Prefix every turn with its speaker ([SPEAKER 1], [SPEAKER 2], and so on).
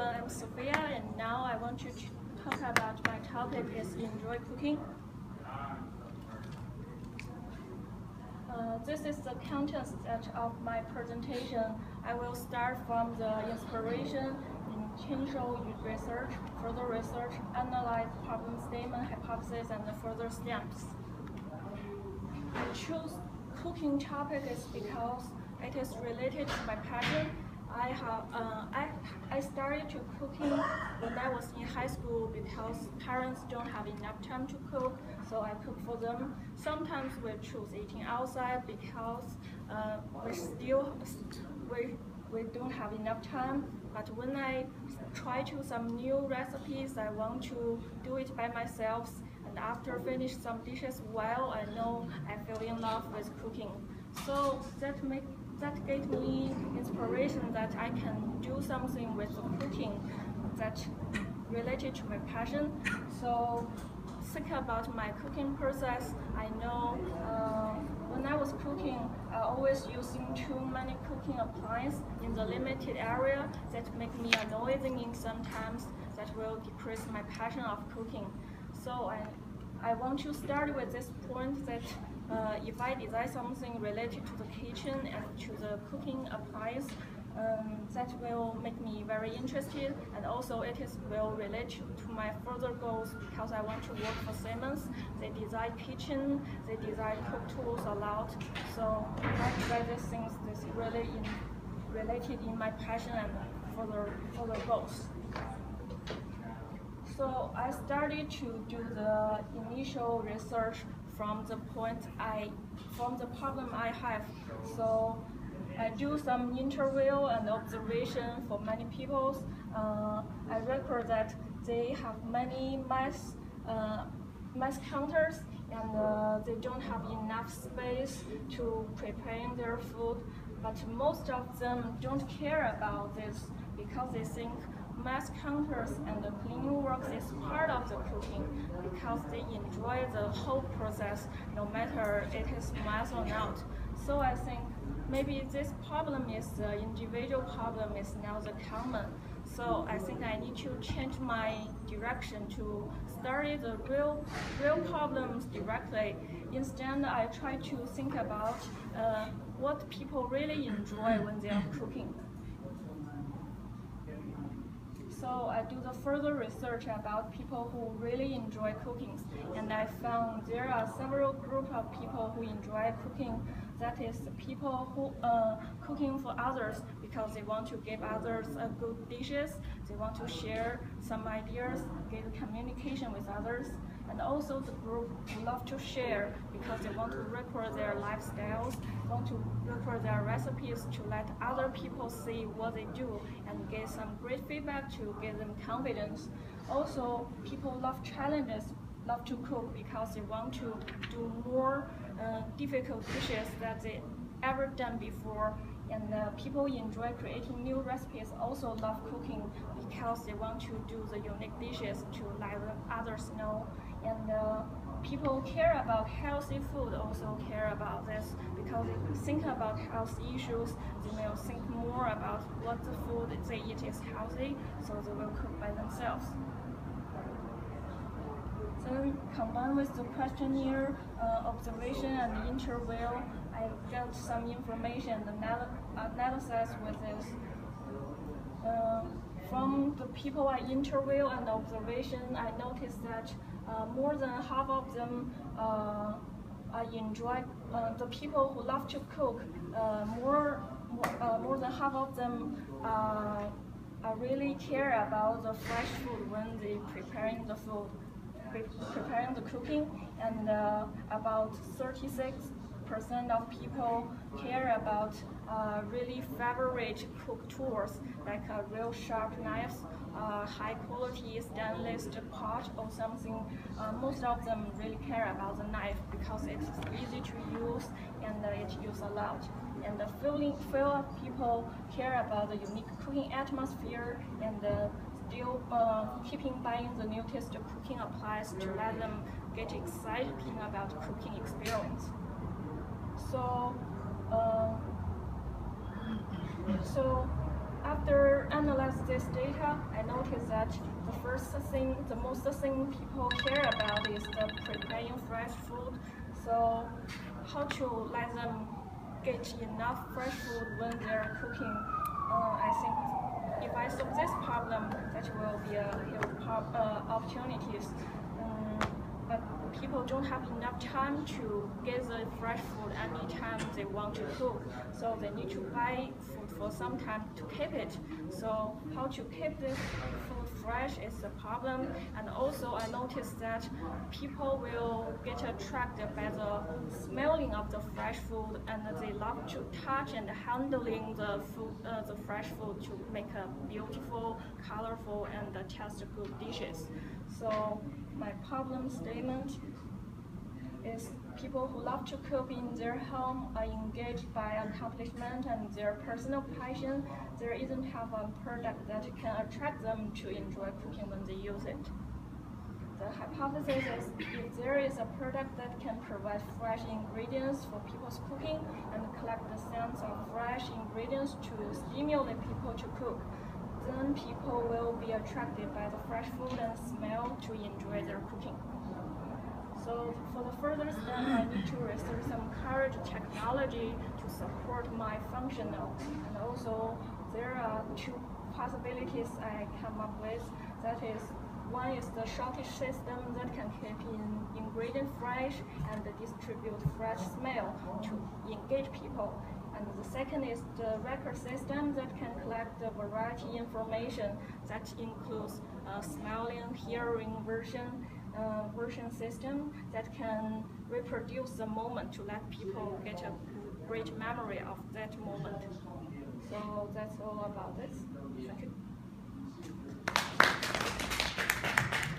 [SPEAKER 1] everyone, I'm Sophia, and now I want to talk about my topic is enjoy cooking. This is the content of my presentation. I will start from the inspiration, initial research, further research, analyze problem statement, hypothesis, and the further steps. I choose cooking topic is because it is related to my passion. I started to cooking when I was in high school because parents don't have enough time to cook, so I cook for them. Sometimes we choose eating outside because we don't have enough time. But when I try to some new recipes, I want to do it by myself. And after finish some dishes well, I know I feel in love with cooking. So that gave me inspiration that I can do something with cooking that related to my passion. So think about my cooking process. I know when I was cooking, I always using too many cooking appliances in the limited area that make me annoying sometimes that will decrease my passion of cooking. So I want to start with this point that if I design something related to the kitchen and to the cooking appliance, that will make me very interested, and also will relate to my further goals because I want to work for Siemens. They design kitchen, they design cook tools a lot. So I try these things. This is really related in my passion and further goals. So I started to do the initial research from the problem I have. So I do some interview and observation for many people. I record that they have many mass counters and they don't have enough space to prepare their food. But most of them don't care about this because they think mass counters and the cleaning works is part of the cooking because they enjoy the whole process, no matter it is mass or not. So I think maybe this problem is the individual problem is now the common. So I think I need to change my direction to study the real problems directly. Instead, I try to think about what people really enjoy when they are cooking. So I do the further research about people who really enjoy cooking, and I found there are several groups of people who enjoy cooking. That is people who cooking for others because they want to give others good dishes. They want to share some ideas, get communication with others, and also the group who love to share because they want to record their lifestyles, want to record their recipes to let other people see what they do and get some great feedback to give them confidence. Also, people love challenges, love to cook because they want to do more difficult dishes that they ever done before. And people enjoy creating new recipes, also love cooking because they want to do the unique dishes to let others know. And people care about healthy food, also care about this because they think about health issues. They will think more about what the food they eat is healthy, so they will cook by themselves. Then combined with the questionnaire, observation, and interview, I got some information and analysis with this. From the people I interview and observation, I noticed that more than half of them enjoy the people who love to cook. More than half of them really care about the fresh food when they preparing the food. Preparing the cooking, and about 36% of people care about really favorite cook tools like real sharp knives, high quality stainless pot or something. Most of them really care about the knife because it's easy to use and it uses a lot. And the few of people care about the unique cooking atmosphere and still keeping buying the newest cooking appliances to let them get excited about cooking experience. So after analyze this this data, I noticed that the most thing people care about is the preparing fresh food. So how to let them get enough fresh food when they're cooking? I think if I solve this problem, that will be a huge opportunities. But people don't have enough time to get the fresh food anytime they want to cook. So they need to buy food for some time to keep it. So how to keep this food fresh is a problem. And also I noticed that people will get attracted by the smelling of the fresh food, and they love to touch and handling the food, the fresh food to make a beautiful, colorful, and taste good dishes. So my problem statement is people who love to cook in their home are engaged by accomplishment and their personal passion. There isn't have a product that can attract them to enjoy cooking when they use it. The hypothesis is if there is a product that can provide fresh ingredients for people's cooking and collect the sense of fresh ingredients to stimulate people to cook, then people will be attracted by the fresh food and smell to enjoy their cooking. So for the further step, I need to research some current technology to support my functional. And also, there are two possibilities I come up with. That is, one is the shortage system that can keep ingredient fresh and distribute fresh smell to engage people. And the second is the record system that can collect the variety information that includes smelling, hearing, version system that can reproduce the moment to let people get a great memory of that moment. So that's all about this. Thank you.